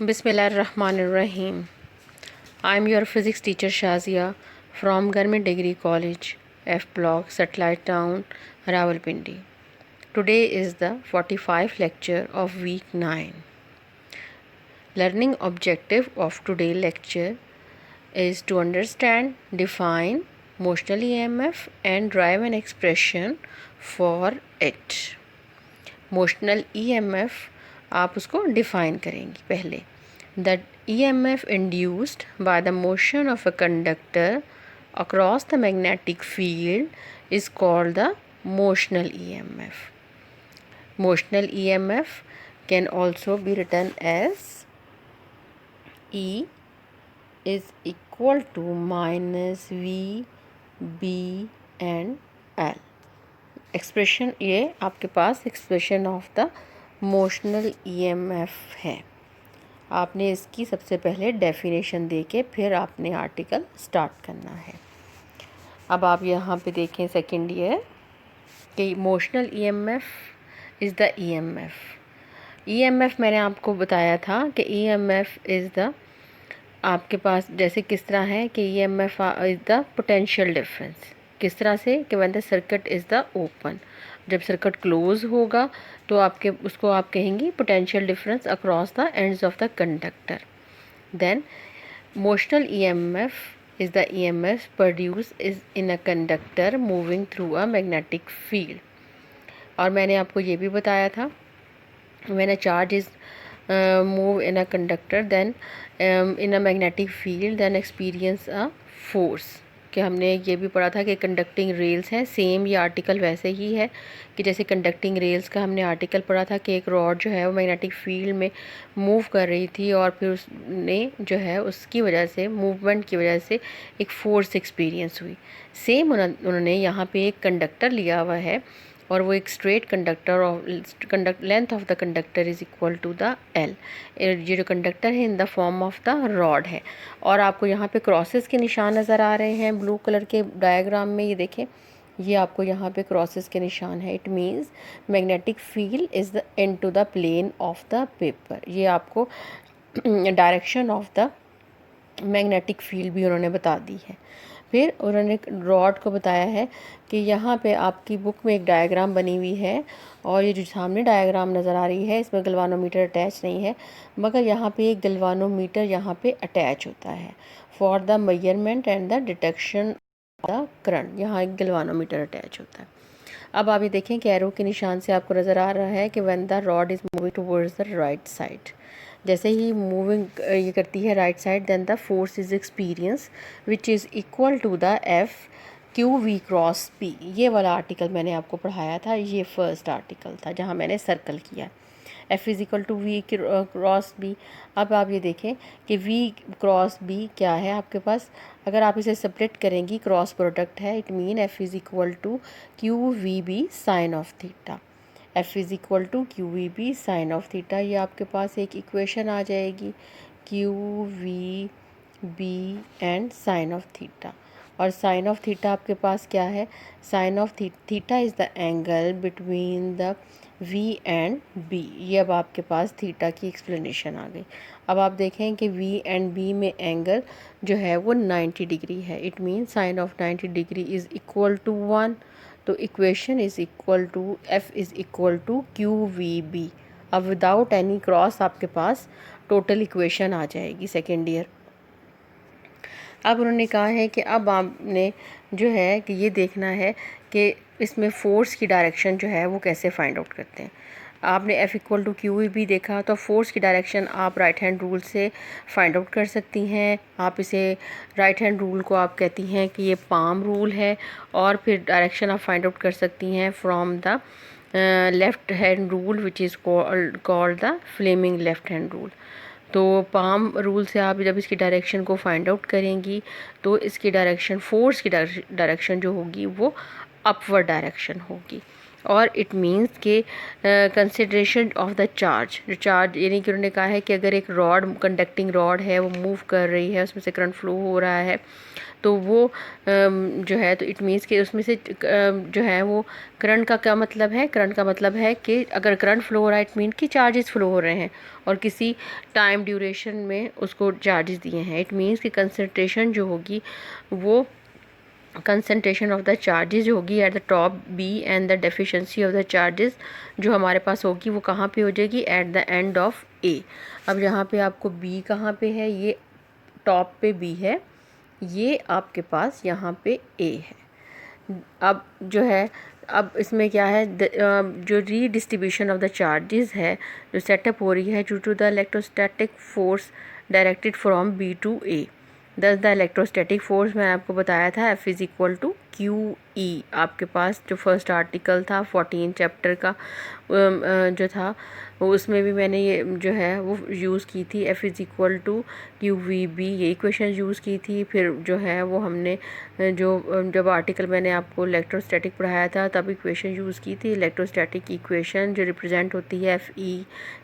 Bismillahirrahmanirrahim. I am your physics teacher Shazia from Government Degree College, F Block, Satellite Town, Rawalpindi. Today is the 45th lecture of week 9. Learning objective of today's lecture is to understand, define motional EMF and drive an expression for it. Motional EMF आप उसको define करेंगी पहले. The EMF induced by the motion of a conductor across the magnetic field is called the motional EMF. Motional EMF can also be written as E is equal to minus V, B and L. Expression ये आपके पास expression of the motional EMF है. आपने इसकी सबसे पहले definition दे के फिर आपने आर्टिकल स्टार्ट करना है. अब आप यहाँ पे देखें सेकेंड ईयर कि motional EMF is the EMF मैंने आपको बताया था कि EMF इज़ द आपके पास जैसे किस तरह है कि EMF is the potential difference. किस तरह से कि when the circuit is the open, जब सर्किट क्लोज होगा तो आपके उसको आप कहेंगी potential difference across the ends of the conductor. Then motional EMF is the EMF produce is in a conductor moving through a magnetic field. और मैंने आपको ये भी बताया था when a charge is move in a conductor then in a magnetic field then experience a force. कि हमने ये भी पढ़ा था कि कंडक्टिंग रेल्स हैं. सेम ये आर्टिकल वैसे ही है कि जैसे कंडक्टिंग रेल्स का हमने आर्टिकल पढ़ा था कि एक रॉड जो है वो मैग्नेटिक फील्ड में मूव कर रही थी और फिर उसने जो है उसकी वजह से मूवमेंट की वजह से एक फोर्स एक्सपीरियंस हुई. सेम उन्होंने यहाँ पे एक कंडक्टर लिया हुआ है और वो एक स्ट्रेट कंडक्टर और length of the conductor is equal to the L. ये जो कंडक्टर है in the form of the rod है. और आपको यहाँ पे क्रॉसेस के निशान नज़र आ रहे हैं ब्लू कलर के डायग्राम में. ये देखें, ये आपको यहाँ पे क्रॉसेस के निशान है. It means magnetic field is the into the plane of the paper. ये आपको direction of the magnetic field भी उन्होंने बता दी है. फिर उन्होंने रॉड को बताया है कि यहाँ पे आपकी बुक में एक डायग्राम बनी हुई है और ये जो सामने डायग्राम नज़र आ रही है इसमें गलवानोमीटर अटैच नहीं है, मगर यहाँ पे एक गलवानोमीटर यहाँ पे अटैच होता है for the measurement and the detection of the current. यहाँ एक गलवानोमीटर अटैच होता है. अब आप ये देखें कि एरो के निशान से आपको नज़र आ रहा है कि when the rod is moving towards the right side, जैसे ही मूविंग ये करती है right side then the force is experience which is equal to the FQV cross P. ये वाला आर्टिकल मैंने आपको पढ़ाया था. ये फर्स्ट आर्टिकल था जहाँ मैंने सर्कल किया. F is equal to V cross B. अब आप ये देखें कि V क्रॉस B क्या है आपके पास. अगर आप इसे सेपरेट करेंगी क्रॉस प्रोडक्ट है. It mean F is equal to QVB sine of theta. F is equal to QVB sine of theta. ये आपके पास एक इक्वेशन आ जाएगी QVB and sine of theta. और साइन ऑफ थीटा आपके पास क्या है. Sine of theta is the angle between the V and B. ये अब आपके पास थीटा की एक्सप्लेनेशन आ गई. अब आप देखें कि V एंड B में एंगल जो है वो 90 डिग्री है. It mean sine of 90 degree is equal to 1. तो equation is equal to F is equal to QVB. अब विदाउट एनी क्रॉस आपके पास टोटल इक्वेशन आ जाएगी सेकेंड ईयर. अब उन्होंने कहा है कि अब आपने जो है कि ये देखना है कि इसमें फोर्स की डायरेक्शन जो है वो कैसे फाइंड आउट करते हैं. आपने F इक्वल टू QVB देखा तो फोर्स की डायरेक्शन आप राइट हैंड रूल से फाइंड आउट कर सकती हैं. आप इसे राइट हैंड रूल को आप कहती हैं कि ये पाम रूल है और फिर डायरेक्शन आप फाइंड आउट कर सकती हैं from the left hand rule which is called the Fleming left hand rule. तो पाम रूल से आप जब इसकी डायरेक्शन को फाइंड आउट करेंगी तो इसकी डायरेक्शन फोर्स की डायरेक्शन जो होगी वो अपवर्ड डायरेक्शन होगी. और इट मीन्स के कंसिडरेशन ऑफ द चार्ज, जो चार्ज यानी कि उन्होंने कहा है कि अगर एक रॉड, कंडक्टिंग रॉड है, वो मूव कर रही है, उसमें से करंट फ्लो हो रहा है, तो वो जो है, तो इट मीन्स कि उसमें से जो है वो करंट का क्या मतलब है, करंट का मतलब है कि अगर करंट फ्लो हो रहा है इट मीन कि चार्जेस फ्लो हो रहे हैं और किसी टाइम ड्यूरेशन में उसको चार्जेस दिए हैं। इट मीन्स कि कंसंट्रेशन जो होगी वो कंसंट्रेशन ऑफ द चार्जेस होगी at the top B end the deficiency of the charges जो हमारे पास होगी वो कहाँ पे हो जाएगी, at the end of A. अब यहाँ पे आपको बी कहाँ पे है, ये टॉप पे बी है, ये आपके पास यहाँ पे ए है। अब जो है, अब इसमें क्या है, जो रीडिस्ट्रीब्यूशन ऑफ द चार्जेस है जो सेटअप हो रही है due to the electrostatic force directed from B to A. Thus the electrostatic force मैंने आपको बताया था F is equal to q E. आपके पास जो फर्स्ट आर्टिकल था 14 चैप्टर का जो था उसमें भी मैंने ये जो है वो यूज़ की थी, F is equal to Q V B, ये इक्वेशन यूज़ की थी। फिर जो है वो हमने जो जब आर्टिकल मैंने आपको इलेक्ट्रोस्टैटिक पढ़ाया था तब इक्वेशन यूज़ की थी, इलेक्ट्रोस्टैटिक इक्वेशन जो रिप्रेजेंट होती है F E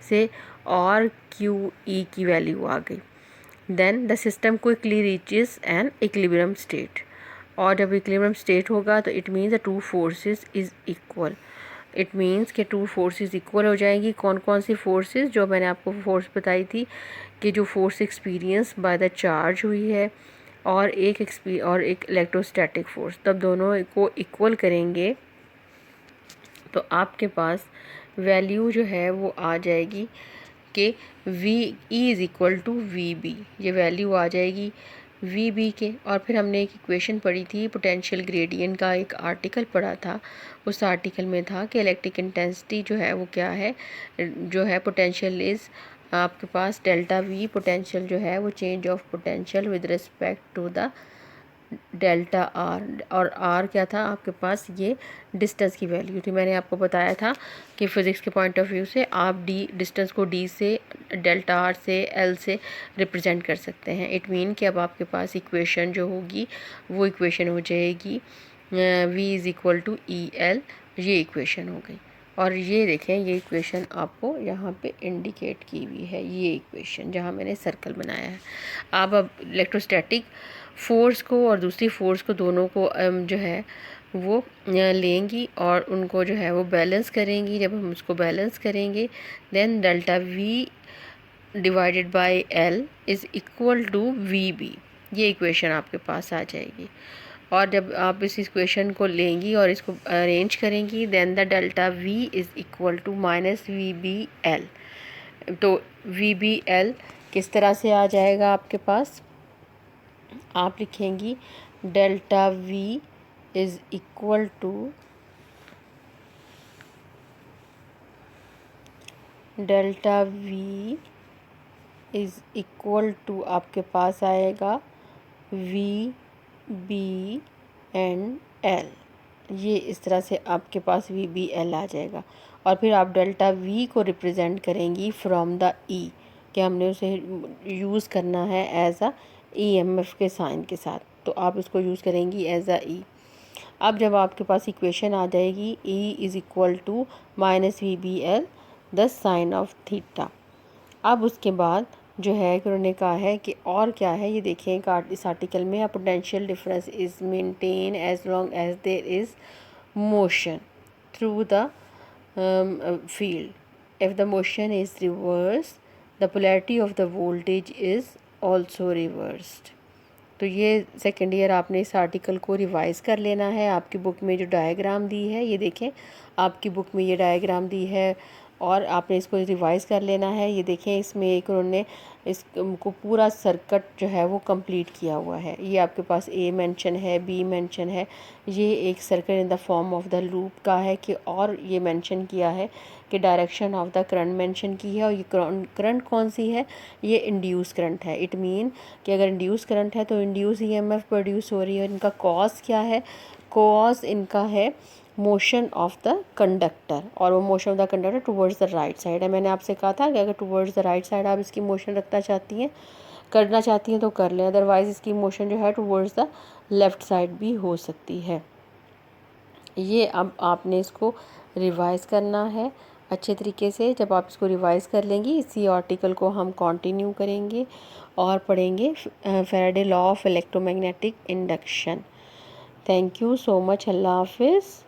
से और क्यू ई की वैल्यू आ गई। Then the system quickly reaches an equilibrium state, और जब इक्विलिब्रियम स्टेट होगा तो it means the two forces is equal. It means कि टू फोर्सेस इक्वल हो जाएंगी। कौन कौन सी फोर्सेस, जो मैंने आपको फोर्स बताई थी कि जो force experience by the charge हुई है और एक इलेक्ट्रोस्टैटिक फोर्स, तब दोनों को इक्वल करेंगे तो आपके पास वैल्यू जो है वो आ जाएगी कि V E is equal to V B, ये वैल्यू आ जाएगी वी बी के। और फिर हमने एक इक्वेशन पढ़ी थी, पोटेंशियल ग्रेडियंट का एक आर्टिकल पढ़ा था, उस आर्टिकल में था कि इलेक्ट्रिक इंटेंसिटी जो है वो क्या है, जो है पोटेंशियल इज़ आपके पास डेल्टा वी, पोटेंशियल जो है वो change of potential with respect to the delta R, और आर क्या था आपके पास, ये डिस्टेंस की वैल्यू थी। मैंने आपको बताया था कि फ़िज़िक्स के पॉइंट ऑफ व्यू से आप डी डिस्टेंस को डी से, डेल्टा आर से, एल से रिप्रेजेंट कर सकते हैं। इट मीन कि अब आपके पास इक्वेशन जो होगी वो इक्वेशन हो जाएगी V is equal to E L, ये इक्वेशन हो गई। और ये देखें, ये इक्वेशन आपको यहाँ पे इंडिकेट की हुई है, ये इक्वेशन जहाँ मैंने सर्कल बनाया है। आप अब इलेक्ट्रोस्टैटिक फोर्स को और दूसरी फोर्स को दोनों को जो है वो लेंगी और उनको जो है वो बैलेंस करेंगी। जब हम उसको बैलेंस करेंगे then delta V divided by L is equal to V B, ये इक्वेशन आपके पास आ जाएगी। और जब आप इस इक्वेशन को लेंगी और इसको अरेंज करेंगी then the delta V is equal to minus V B L. तो वी बी एल किस तरह से आ जाएगा आपके पास, आप लिखेंगी delta V is equal to delta V is equal to आपके पास आएगा वी बी एंड एल, ये इस तरह से आपके पास वी बी एल आ जाएगा। और फिर आप डेल्टा वी को रिप्रेजेंट करेंगी फ्रॉम द ई, कि हमने उसे यूज़ करना है as a E M F के साइन के साथ, तो आप इसको यूज़ करेंगी एज अ ई। अब जब आपके पास इक्वेशन आ जाएगी E is equal to minus V B L the sine of theta. अब उसके बाद जो है कि उन्होंने कहा है कि और क्या है, ये देखें इस आर्टिकल में, a potential difference is maintain as long as there is motion through the field. If the motion is reversed, the polarity of the voltage is also reversed. तो ये सेकेंड ईयर आपने इस आर्टिकल को revise कर लेना है। आपकी book में जो डायग्राम दी है, ये देखें आपकी बुक में ये डायग्राम दी है और आपने इसको रिवाइज़ कर लेना है। ये देखें इसमें एक उन्होंने इसको पूरा सर्किट जो है वो कंप्लीट किया हुआ है। ये आपके पास ए मेंशन है, बी मेंशन है, ये एक circuit in the form of the loop का है कि, और ये मेंशन किया है कि direction of the current mention की है, और ये करंट कौन सी है, ये इंड्यूस करंट है। इट मीन कि अगर इंड्यूस करंट है तो इंड्यूस ईएमएफ प्रोड्यूस हो रही है। इनका कॉज क्या है, कॉज इनका है मोशन ऑफ द कंडक्टर, और वो motion of the conductor towards the right side है। मैंने आपसे कहा था कि अगर टुवर्ड्स द राइट साइड आप इसकी मोशन रखना चाहती हैं, करना चाहती हैं तो कर लें, अदरवाइज़ इसकी मोशन जो है टुवर्ड्स द लेफ़्ट साइड भी हो सकती है। ये अब आपने इसको रिवाइज़ करना है अच्छे तरीके से। जब आप इसको रिवाइज़ कर लेंगी, इसी आर्टिकल को हम कंटिन्यू करेंगे और पढ़ेंगे Faraday law of electromagnetic induction. Thank you so much. अल्लाह हाफिज़।